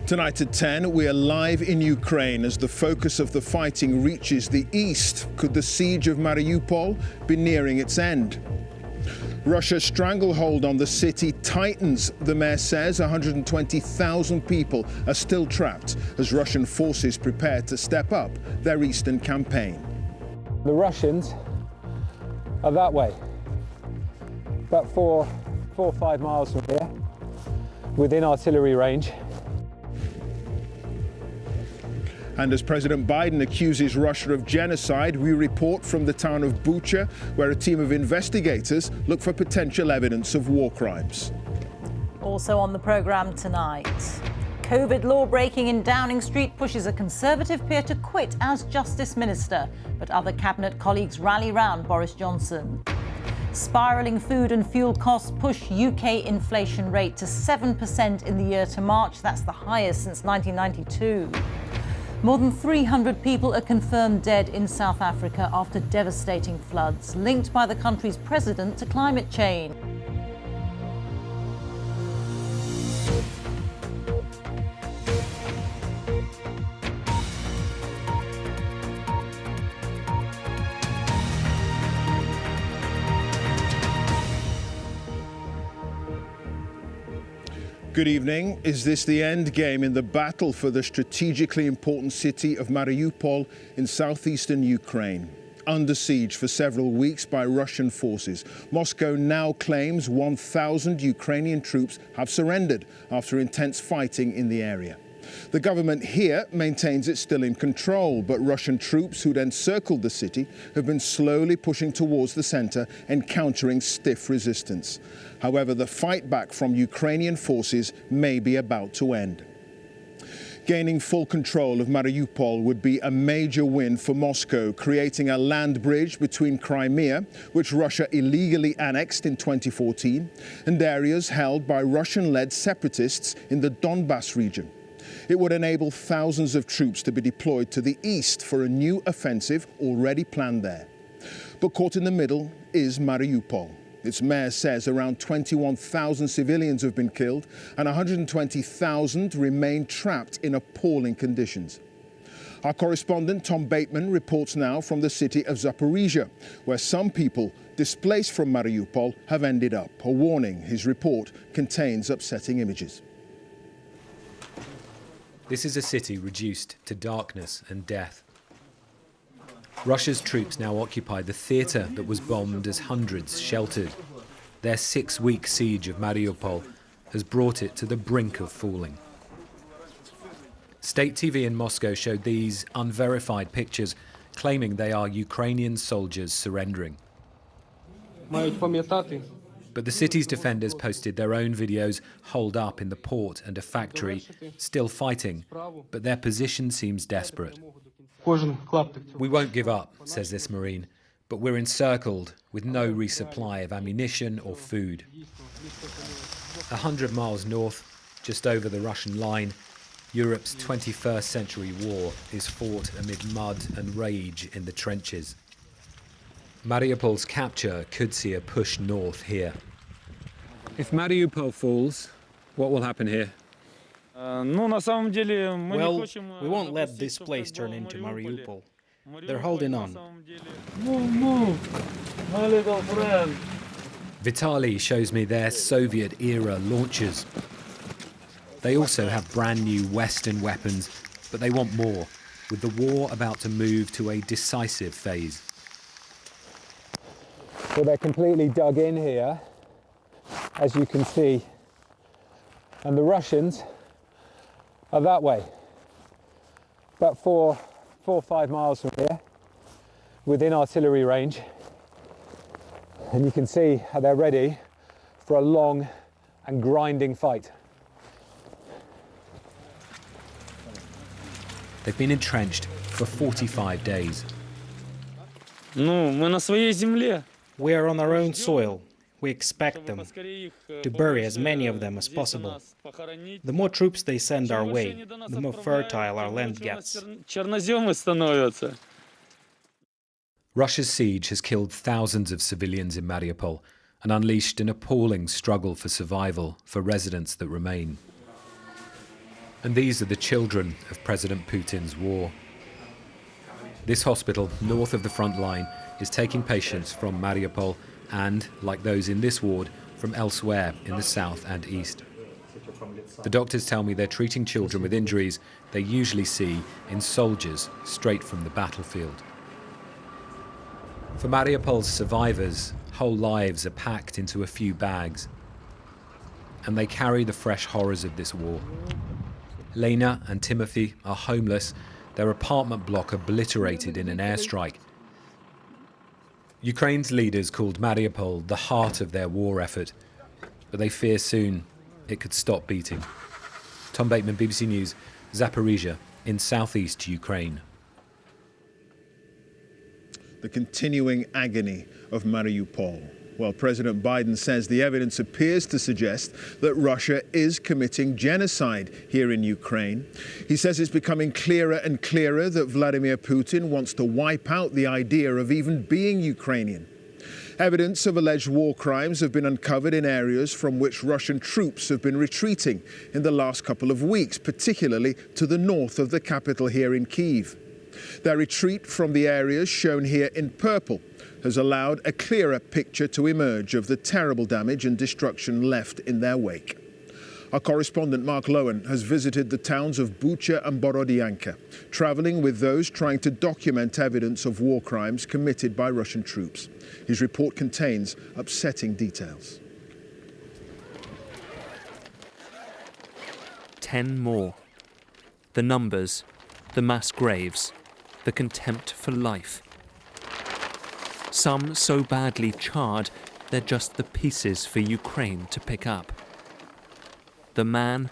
Tonight at 10, we are live in Ukraine as the focus of the fighting reaches the east. Could the siege of Mariupol be nearing its end? Russia's stranglehold on the city tightens, the mayor says. 120,000 people are still trapped as Russian forces prepare to step up their eastern campaign. The Russians are that way, about 4 or 5 miles from here, within artillery range. And as President Biden accuses Russia of genocide, we report from the town of Bucha, where a team of investigators look for potential evidence of war crimes. Also on the programme tonight, COVID law breaking in Downing Street pushes a Conservative peer to quit as Justice Minister, but other cabinet colleagues rally round Boris Johnson. Spiralling food and fuel costs push UK inflation rate to 7% in the year to March. That's the highest since 1992. More than 300 people are confirmed dead in South Africa after devastating floods, linked by the country's president to climate change. Good evening. Is this the end game in the battle for the strategically important city of Mariupol in southeastern Ukraine? Under siege for several weeks by Russian forces, Moscow now claims 1,000 Ukrainian troops have surrendered after intense fighting in the area. The government here maintains it's still in control, but Russian troops who'd encircled the city have been slowly pushing towards the center, encountering stiff resistance. However, the fight back from Ukrainian forces may be about to end. Gaining full control of Mariupol would be a major win for Moscow, creating a land bridge between Crimea, which Russia illegally annexed in 2014, and areas held by Russian-led separatists in the Donbas region. It would enable thousands of troops to be deployed to the east for a new offensive already planned there. But caught in the middle is Mariupol. Its mayor says around 21,000 civilians have been killed and 120,000 remain trapped in appalling conditions. Our correspondent Tom Bateman reports now from the city of Zaporizhia, where some people displaced from Mariupol have ended up. A warning, his report contains upsetting images. This is a city reduced to darkness and death. Russia's troops now occupy the theatre that was bombed as hundreds sheltered. Their 6-week siege of Mariupol has brought it to the brink of falling. State TV in Moscow showed these unverified pictures, claiming they are Ukrainian soldiers surrendering. But the city's defenders posted their own videos holed up in the port and a factory, still fighting, but their position seems desperate. We won't give up, says this Marine, but we're encircled with no resupply of ammunition or food. 100 miles north, just over the Russian line, Europe's 21st century war is fought amid mud and rage in the trenches. Mariupol's capture could see a push north here. If Mariupol falls, what will happen here? Well, we won't let this place turn into Mariupol. They're holding on. My little friend. Vitaly shows me their Soviet-era launchers. They also have brand new Western weapons, but they want more, with the war about to move to a decisive phase. So they're completely dug in here, as you can see, and the Russians are that way, about 4 or 5 miles from here, within artillery range, and you can see how they're ready for a long and grinding fight. They've been entrenched for 45 days. We are on our own soil. We expect them to bury as many of them as possible. The more troops they send our way, the more fertile our land gets. Russia's siege has killed thousands of civilians in Mariupol and unleashed an appalling struggle for survival for residents that remain. And these are the children of President Putin's war. This hospital, north of the front line, is taking patients from Mariupol and, like those in this ward, from elsewhere in the south and east. The doctors tell me they're treating children with injuries they usually see in soldiers straight from the battlefield. For Mariupol's survivors, whole lives are packed into a few bags, and they carry the fresh horrors of this war. Lena and Timothy are homeless, their apartment block obliterated in an airstrike. Ukraine's leaders called Mariupol the heart of their war effort, but they fear soon it could stop beating. Tom Bateman, BBC News, Zaporizhia, in southeast Ukraine. The continuing agony of Mariupol. Well, President Biden says the evidence appears to suggest that Russia is committing genocide here in Ukraine. He says it's becoming clearer and clearer that Vladimir Putin wants to wipe out the idea of even being Ukrainian. Evidence of alleged war crimes have been uncovered in areas from which Russian troops have been retreating in the last couple of weeks, particularly to the north of the capital here in Kyiv. Their retreat from the areas shown here in purple has allowed a clearer picture to emerge of the terrible damage and destruction left in their wake. Our correspondent Mark Lowen has visited the towns of Bucha and Borodyanka, travelling with those trying to document evidence of war crimes committed by Russian troops. His report contains upsetting details. 10 more. The numbers, the mass graves, the contempt for life. Some so badly charred, they're just the pieces for Ukraine to pick up. The man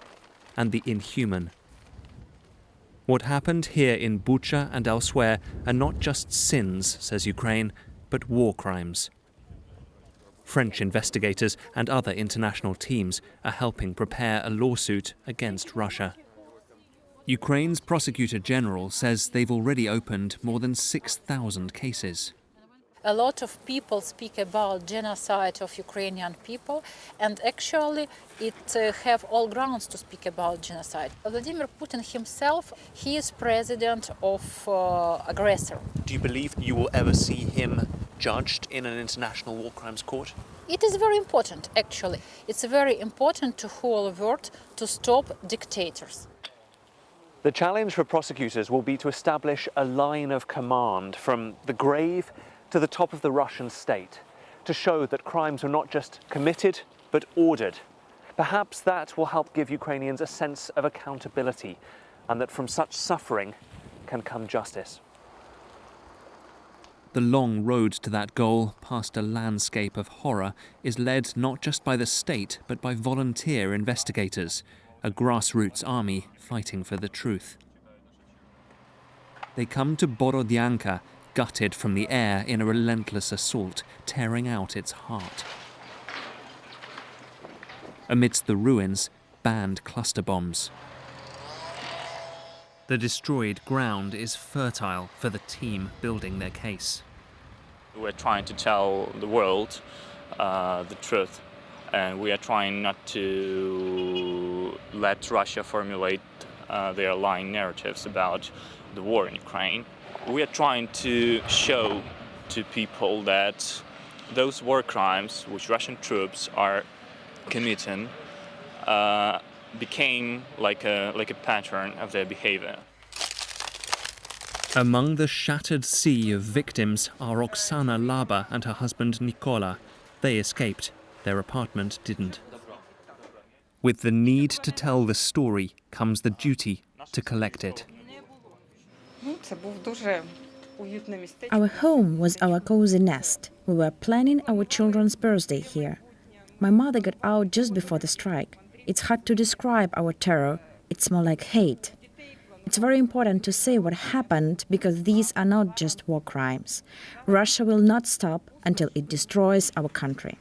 and the inhuman. What happened here in Bucha and elsewhere are not just sins, says Ukraine, but war crimes. French investigators and other international teams are helping prepare a lawsuit against Russia. Ukraine's Prosecutor General says they've already opened more than 6,000 cases. A lot of people speak about genocide of Ukrainian people, and actually it have all grounds to speak about genocide. Vladimir Putin himself, he is president of aggressor. Do you believe you will ever see him judged in an international war crimes court? It is very important, actually. It's very important to whole world to stop dictators. The challenge for prosecutors will be to establish a line of command from the grave to the top of the Russian state, to show that crimes are not just committed, but ordered. Perhaps that will help give Ukrainians a sense of accountability, and that from such suffering can come justice. The long road to that goal, past a landscape of horror, is led not just by the state, but by volunteer investigators, a grassroots army fighting for the truth. They come to Borodyanka, gutted from the air in a relentless assault, tearing out its heart. Amidst the ruins, banned cluster bombs. The destroyed ground is fertile for the team building their case. We're trying to tell the world the truth, and we are trying not to let Russia formulate their lying narratives about the war in Ukraine. We are trying to show to people that those war crimes which Russian troops are committing became like a pattern of their behavior. Among the shattered sea of victims are Oksana Laba and her husband Nikola. They escaped. Their apartment didn't. With the need to tell the story comes the duty to collect it. Our home was our cozy nest. We were planning our children's birthday here. My mother got out just before the strike. It's hard to describe our terror. It's more like hate. It's very important to say what happened, because these are not just war crimes. Russia will not stop until it destroys our country.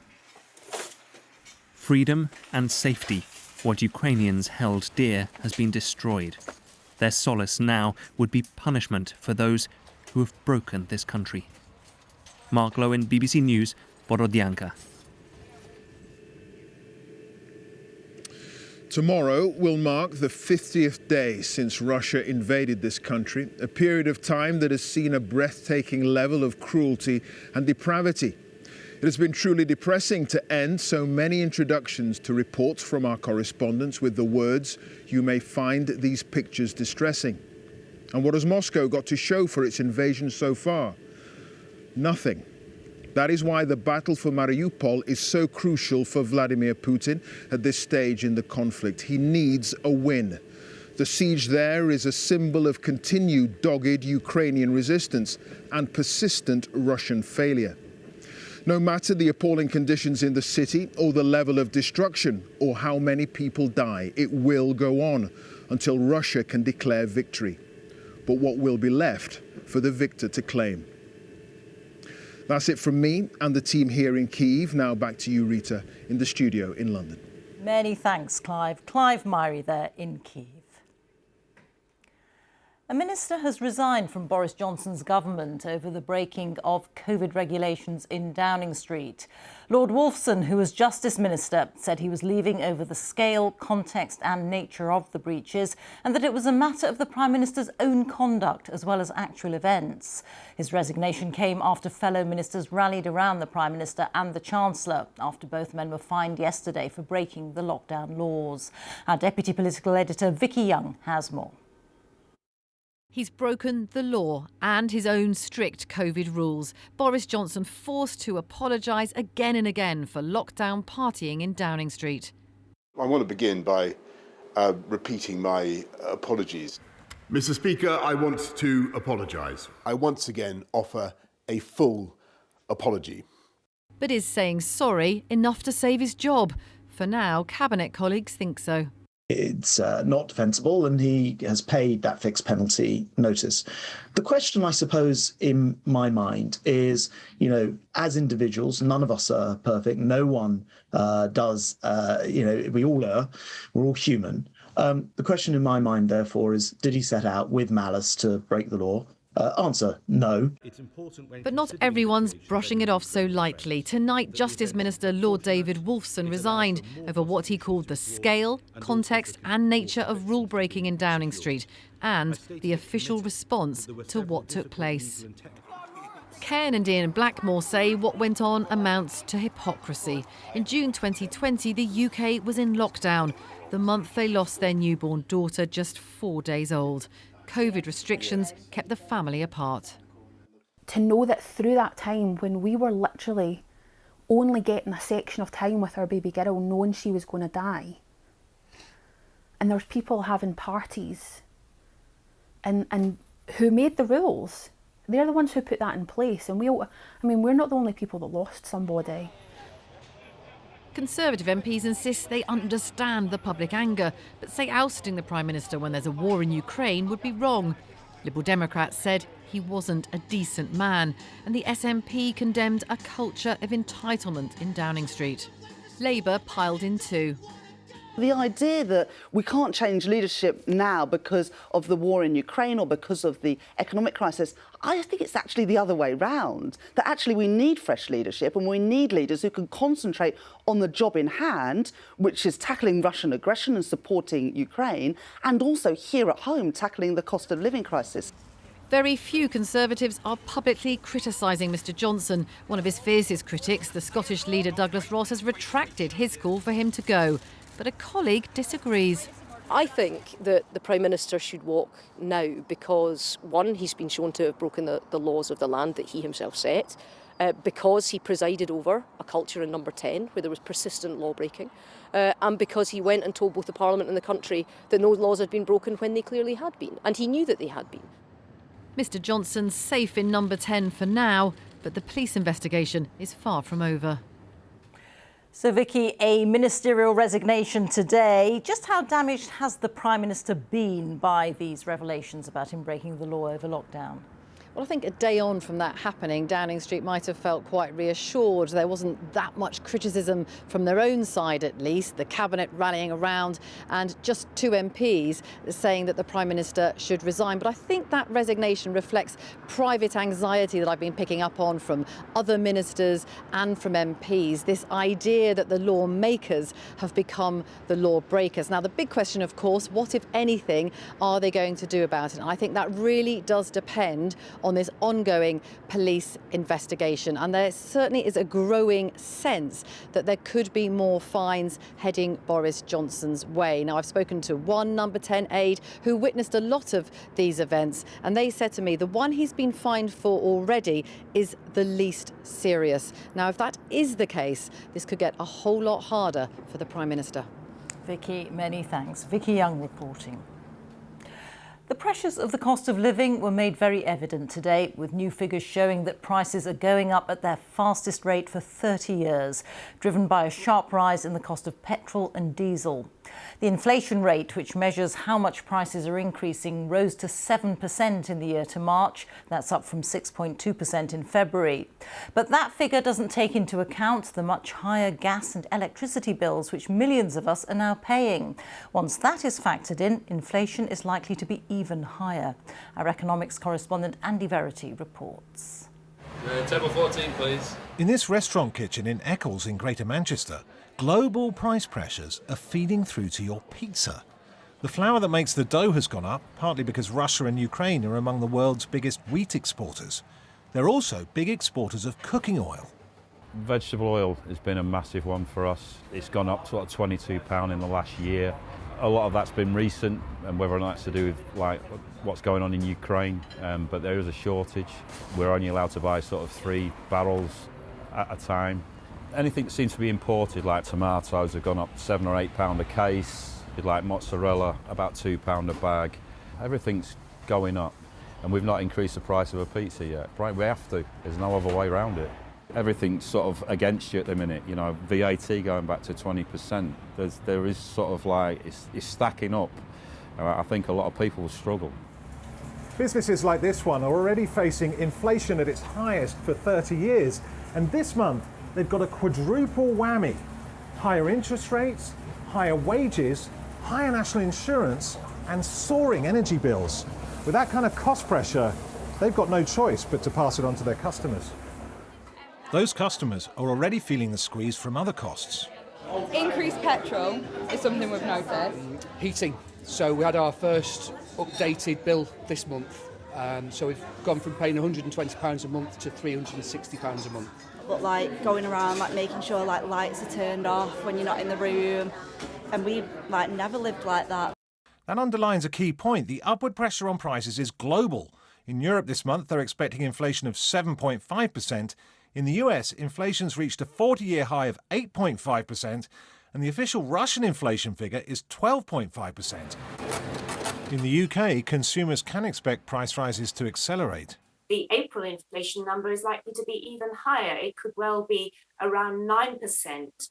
Freedom and safety, what Ukrainians held dear, has been destroyed. Their solace now would be punishment for those who have broken this country. Mark Lowen, BBC News, Borodyanka. Tomorrow will mark the 50th day since Russia invaded this country, a period of time that has seen a breathtaking level of cruelty and depravity. It has been truly depressing to end so many introductions to reports from our correspondents with the words, "You may find these pictures distressing." And what has Moscow got to show for its invasion so far? Nothing. That is why the battle for Mariupol is so crucial for Vladimir Putin at this stage in the conflict. He needs a win. The siege there is a symbol of continued dogged Ukrainian resistance and persistent Russian failure. No matter the appalling conditions in the city or the level of destruction or how many people die, it will go on until Russia can declare victory. But what will be left for the victor to claim? That's it from me and the team here in Kyiv. Now back to you, Reeta, in the studio in London. Many thanks, Clive. Clive Myrie there in Kyiv. A minister has resigned from Boris Johnson's government over the breaking of COVID regulations in Downing Street. Lord Wolfson, who was Justice Minister, said he was leaving over the scale, context and nature of the breaches, and that it was a matter of the Prime Minister's own conduct as well as actual events. His resignation came after fellow ministers rallied around the Prime Minister and the Chancellor after both men were fined yesterday for breaking the lockdown laws. Our Deputy Political Editor Vicky Young has more. He's broken the law and his own strict COVID rules. Boris Johnson forced to apologise again and again for lockdown partying in Downing Street. I want to begin by repeating my apologies. Mr. Speaker, I want to apologise. I once again offer a full apology. But is saying sorry enough to save his job? For now, Cabinet colleagues think so. It's not defensible, and he has paid that fixed penalty notice. The question, I suppose, in my mind is, as individuals, none of us are perfect. No one does, we all are. We're all human. The question in my mind, therefore, is, did he set out with malice to break the law? Answer, no. But not everyone's brushing it off so lightly. Tonight, Justice Minister Lord David Wolfson resigned over what he called the scale, context and nature of rule-breaking in Downing Street and the official response to what took place. Ken and Ian Blackmore say what went on amounts to hypocrisy. In June 2020, the UK was in lockdown, the month they lost their newborn daughter, just 4 days old. COVID restrictions kept the family apart. To know that through that time, when we were literally only getting a section of time with our baby girl, knowing she was going to die, and there's people having parties, and who made the rules? They're the ones who put that in place, and we're not the only people that lost somebody. Conservative MPs insist they understand the public anger, but say ousting the Prime Minister when there's a war in Ukraine would be wrong. Liberal Democrats said he wasn't a decent man, and the SNP condemned a culture of entitlement in Downing Street. Labour piled in too. The idea that we can't change leadership now because of the war in Ukraine or because of the economic crisis, I think it's actually the other way round. That actually we need fresh leadership, and we need leaders who can concentrate on the job in hand, which is tackling Russian aggression and supporting Ukraine, and also here at home tackling the cost of living crisis. Very few Conservatives are publicly criticising Mr Johnson. One of his fiercest critics, the Scottish leader Douglas Ross, has retracted his call for him to go. But a colleague disagrees. I think that the Prime Minister should walk now because, one, he's been shown to have broken the laws of the land that he himself set, because he presided over a culture in Number 10 where there was persistent law breaking, and because he went and told both the Parliament and the country that no laws had been broken when they clearly had been, and he knew that they had been. Mr Johnson's safe in Number 10 for now, but the police investigation is far from over. So, Vicky, a ministerial resignation today. Just how damaged has the Prime Minister been by these revelations about him breaking the law over lockdown? Well, I think a day on from that happening, Downing Street might have felt quite reassured. There wasn't that much criticism from their own side, at least, the cabinet rallying around and just 2 MPs saying that the Prime Minister should resign. But I think that resignation reflects private anxiety that I've been picking up on from other ministers and from MPs, this idea that the lawmakers have become the lawbreakers. Now, the big question, of course, what, if anything, are they going to do about it? And I think that really does depend on this ongoing police investigation. And there certainly is a growing sense that there could be more fines heading Boris Johnson's way. Now, I've spoken to one number 10 aide who witnessed a lot of these events, and they said to me the one he's been fined for already is the least serious. Now, if that is the case, this could get a whole lot harder for the Prime Minister. Vicky, many thanks. Vicky Young reporting. The pressures of the cost of living were made very evident today, with new figures showing that prices are going up at their fastest rate for 30 years, driven by a sharp rise in the cost of petrol and diesel. The inflation rate, which measures how much prices are increasing, rose to 7% in the year to March. That's up from 6.2% in February. But that figure doesn't take into account the much higher gas and electricity bills, which millions of us are now paying. Once that is factored in, inflation is likely to be even higher. Our economics correspondent Andy Verity reports. Table 14, please. In this restaurant kitchen in Eccles in Greater Manchester, global price pressures are feeding through to your pizza. The flour that makes the dough has gone up, partly because Russia and Ukraine are among the world's biggest wheat exporters. They're also big exporters of cooking oil. Vegetable oil has been a massive one for us. It's gone up to £22 in the last year. A lot of that's been recent, and whether or not it's to do with like what's going on in Ukraine, but there is a shortage. We're only allowed to buy sort of 3 barrels at a time. Anything that seems to be imported, like tomatoes, have gone up £7 or £8 a case. Like mozzarella, about £2 a bag. Everything's going up, and we've not increased the price of a pizza yet. Right, we have to. There's no other way around it. Everything's sort of against you at the minute. You know, VAT going back to 20%. There is sort of like it's stacking up. I think a lot of people will struggle. Businesses like this one are already facing inflation at its highest for 30 years, and this month they've got a quadruple whammy: higher interest rates, higher wages, higher national insurance, and soaring energy bills. With that kind of cost pressure, they've got no choice but to pass it on to their customers. Those customers are already feeling the squeeze from other costs. Increased petrol is something we've noticed. Heating. So we had our first updated bill this month. So we've gone from paying £120 a month to £360 a month. But like going around, like making sure like lights are turned off when you're not in the room, and we've like never lived like that. That underlines a key point. The upward pressure on prices is global. In Europe this month, they're expecting inflation of 7.5%. In the US, inflation's reached a 40-year high of 8.5%, and the official Russian inflation figure is 12.5%. In the UK, consumers can expect price rises to accelerate. The April inflation number is likely to be even higher. It could well be around 9%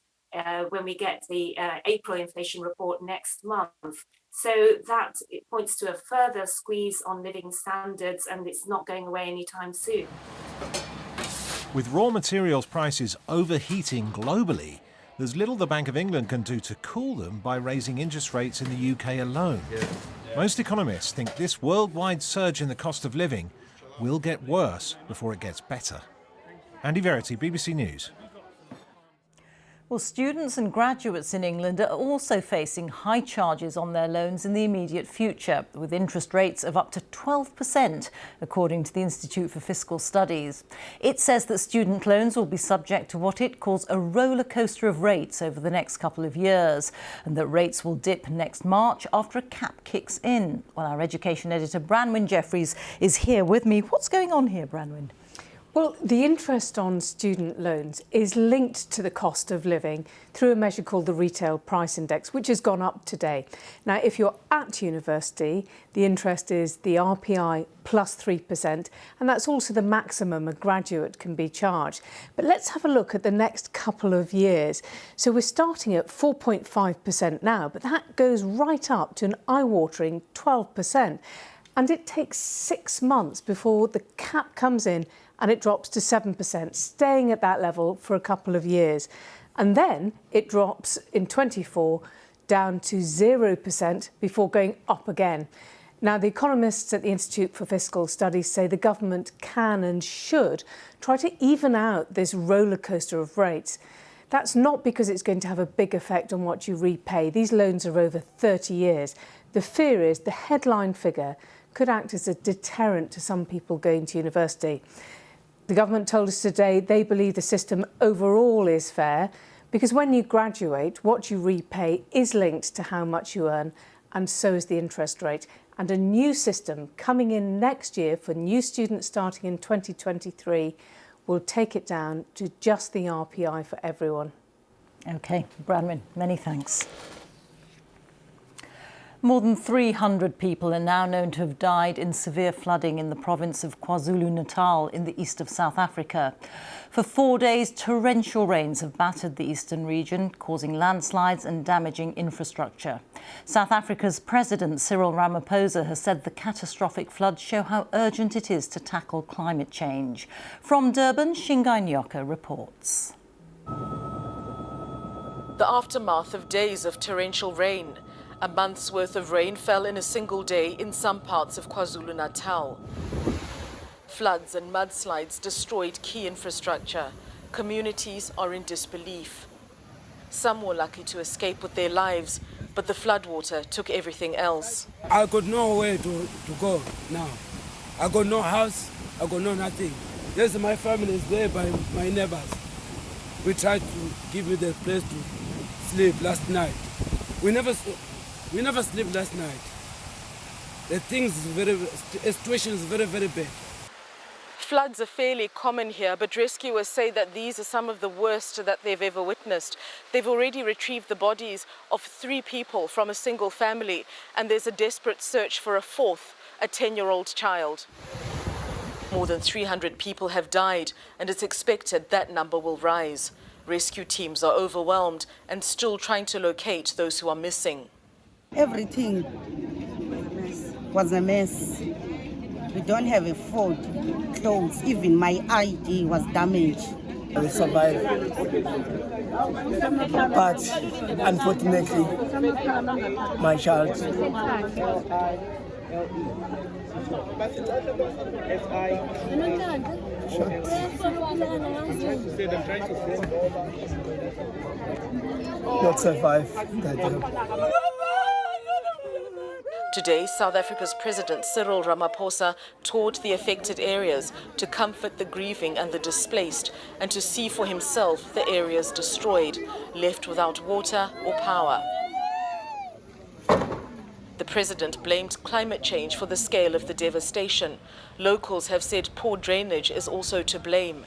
when we get the April inflation report next month. So that it points to a further squeeze on living standards, and it's not going away anytime soon. With raw materials prices overheating globally, there's little the Bank of England can do to cool them by raising interest rates in the UK alone. Most economists think this worldwide surge in the cost of living will get worse before it gets better. Andy Verity, BBC News. Well, students and graduates in England are also facing high charges on their loans in the immediate future, with interest rates of up to 12%, according to the Institute for Fiscal Studies. It says that student loans will be subject to what it calls a roller coaster of rates over the next couple of years, and that rates will dip next March after a cap kicks in. Well, our education editor, Branwen Jeffries, is here with me. What's going on here, Branwen? Well, the interest on student loans is linked to the cost of living through a measure called the Retail Price Index, which has gone up today. Now, if you're at university, the interest is the RPI plus 3%, and that's also the maximum a graduate can be charged. But let's have a look at the next couple of years. So we're starting at 4.5% now, but that goes right up to an eye-watering 12%. And it takes 6 months before the cap comes in and it drops to 7%, staying at that level for a couple of years. And then it drops in 24 down to 0% before going up again. Now, the economists at the Institute for Fiscal Studies say the government can and should try to even out this roller coaster of rates. That's not because it's going to have a big effect on what you repay. These loans are over 30 years. The fear is the headline figure could act as a deterrent to some people going to university. The government told us today they believe the system overall is fair because when you graduate, what you repay is linked to how much you earn, and so is the interest rate. And a new system coming in next year for new students starting in 2023 will take it down to just the RPI for everyone. OK, Bradman, many thanks. More than 300 people are now known to have died in severe flooding in the province of KwaZulu-Natal in the east of South Africa. For 4 days, torrential rains have battered the eastern region, causing landslides and damaging infrastructure. South Africa's President Cyril Ramaphosa has said the catastrophic floods show how urgent it is to tackle climate change. From Durban, Shingai Nyoka reports. The aftermath of days of torrential rain. A month's worth of rain fell in a single day in some parts of KwaZulu-Natal. Floods and mudslides destroyed key infrastructure. Communities are in disbelief. Some were lucky to escape with their lives, but the floodwater took everything else. I got nowhere to go now. I got no house, I got no nothing. Yes, my family is there by my neighbors. We tried to give me the place to sleep last night. We never slept last night. The situation is very, very bad. Floods are fairly common here, but rescuers say that these are some of the worst that they've ever witnessed. They've already retrieved the bodies of 3 people from a single family, and there's a desperate search for a fourth, a 10-year-old child. More than 300 people have died, and it's expected that number will rise. Rescue teams are overwhelmed and still trying to locate those who are missing. Everything was a mess. We don't have a food, clothes, even my ID was damaged. We survived, but unfortunately, my child. Not survive that. Today, South Africa's President Cyril Ramaphosa toured the affected areas to comfort the grieving and the displaced and to see for himself the areas destroyed, left without water or power. The president blamed climate change for the scale of the devastation. Locals have said poor drainage is also to blame.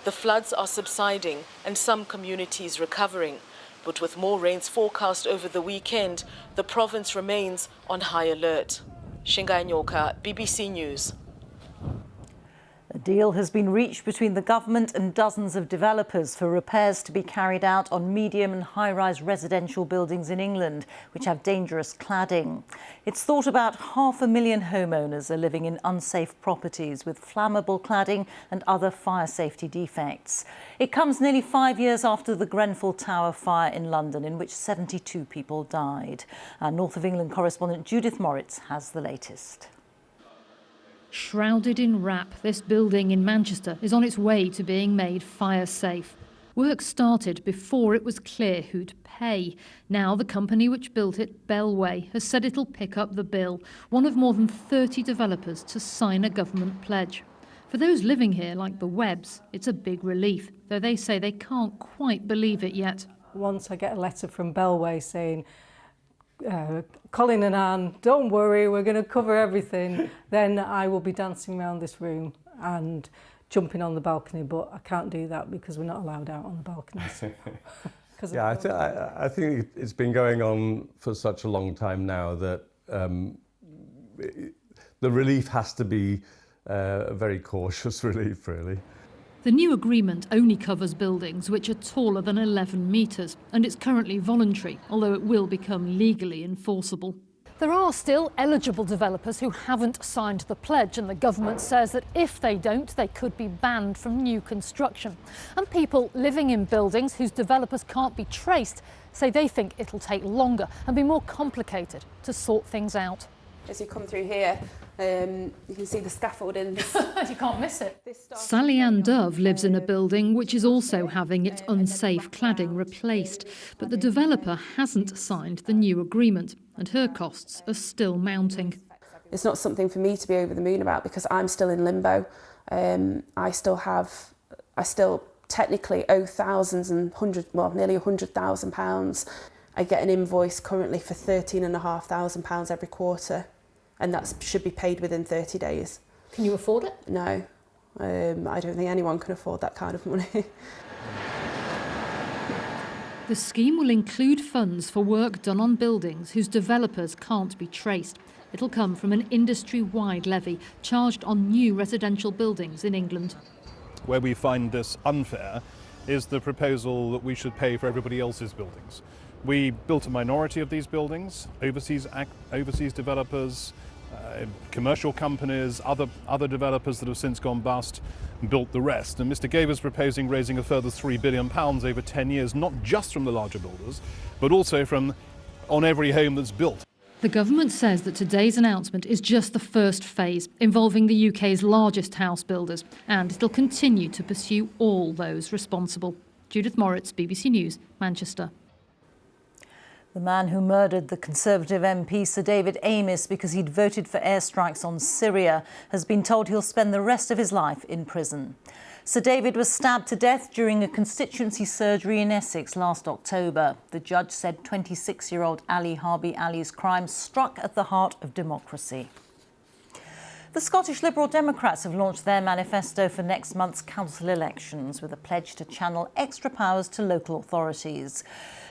The floods are subsiding and some communities recovering. But with more rains forecast over the weekend, the province remains on high alert. Shingai Nyoka, BBC News. A deal has been reached between the government and dozens of developers for repairs to be carried out on medium and high-rise residential buildings in England, which have dangerous cladding. It's thought about 500,000 homeowners are living in unsafe properties with flammable cladding and other fire safety defects. It comes nearly 5 years after the Grenfell Tower fire in London, in which 72 people died. Our North of England correspondent Judith Moritz has the latest. Shrouded in wrap, this building in Manchester is on its way to being made fire safe. Work started before it was clear who'd pay. Now the company which built it, Bellway, has said it'll pick up the bill, one of more than 30 developers to sign a government pledge. For those living here, like the Webbs, it's a big relief, though they say they can't quite believe it yet. Once I get a letter from Bellway saying, Colin and Anne, don't worry, we're going to cover everything, then I will be dancing around this room and jumping on the balcony, but I can't do that because we're not allowed out on the balconies. Yeah, I think it's been going on for such a long time now that the relief has to be a very cautious relief, really. The new agreement only covers buildings which are taller than 11 metres, and it's currently voluntary, although it will become legally enforceable. There are still eligible developers who haven't signed the pledge, and the government says that if they don't, they could be banned from new construction. And people living in buildings whose developers can't be traced say they think it'll take longer and be more complicated to sort things out. As you come through here, you can see the scaffolding. You can't miss it. Sally Ann Dove lives in a building which is also having its unsafe cladding replaced, but the developer hasn't signed the new agreement and her costs are still mounting. It's not something for me to be over the moon about because I'm still in limbo. I still technically owe thousands and nearly £100,000. I get an invoice currently for £13,500 every quarter, and that should be paid within 30 days. Can you afford it? No, I don't think anyone can afford that kind of money. The scheme will include funds for work done on buildings whose developers can't be traced. It'll come from an industry-wide levy charged on new residential buildings in England. Where we find this unfair is the proposal that we should pay for everybody else's buildings. We built a minority of these buildings, overseas developers, commercial companies, other developers that have since gone bust, built the rest. And Mr Gave is proposing raising a further £3 billion over 10 years, not just from the larger builders, but also on every home that's built. The government says that today's announcement is just the first phase, involving the UK's largest house builders, and it'll continue to pursue all those responsible. Judith Moritz, BBC News, Manchester. The man who murdered the Conservative MP Sir David Amess because he'd voted for airstrikes on Syria has been told he'll spend the rest of his life in prison. Sir David was stabbed to death during a constituency surgery in Essex last October. The judge said 26-year-old Ali Harbi Ali's crime struck at the heart of democracy. The Scottish Liberal Democrats have launched their manifesto for next month's council elections with a pledge to channel extra powers to local authorities.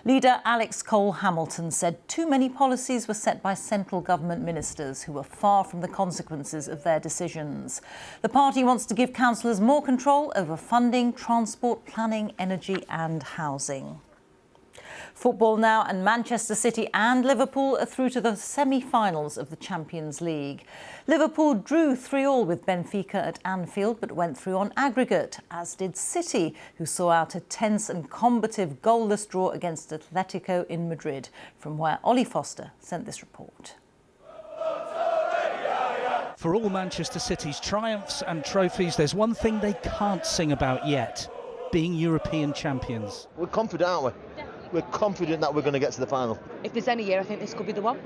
Leader Alex Cole-Hamilton said too many policies were set by central government ministers who were far from the consequences of their decisions. The party wants to give councillors more control over funding, transport, planning, energy and housing. Football now, and Manchester City and Liverpool are through to the semi-finals of the Champions League. Liverpool drew 3-3 with Benfica at Anfield but went through on aggregate, as did City, who saw out a tense and combative goalless draw against Atletico in Madrid, from where Ollie Foster sent this report. For all Manchester City's triumphs and trophies, there's one thing they can't sing about yet: being European champions. We're confident, aren't we? We're confident that we're going to get to the final. If there's any year, I think this could be the one.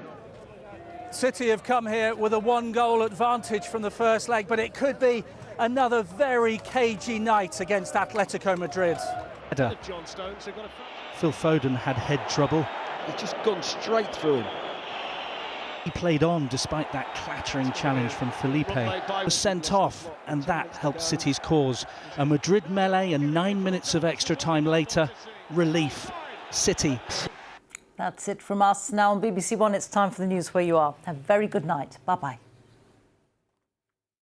City have come here with a 1-goal advantage from the first leg, but it could be another very cagey night against Atletico Madrid. Phil Foden had head trouble. It's just gone straight through him. He played on despite that clattering challenge from Felipe. Was sent off, and that helped City's cause. A Madrid melee and 9 minutes of extra time later, relief. City. That's it from us. Now on BBC One, it's time for the news where you are. Have a very good night. Bye-bye.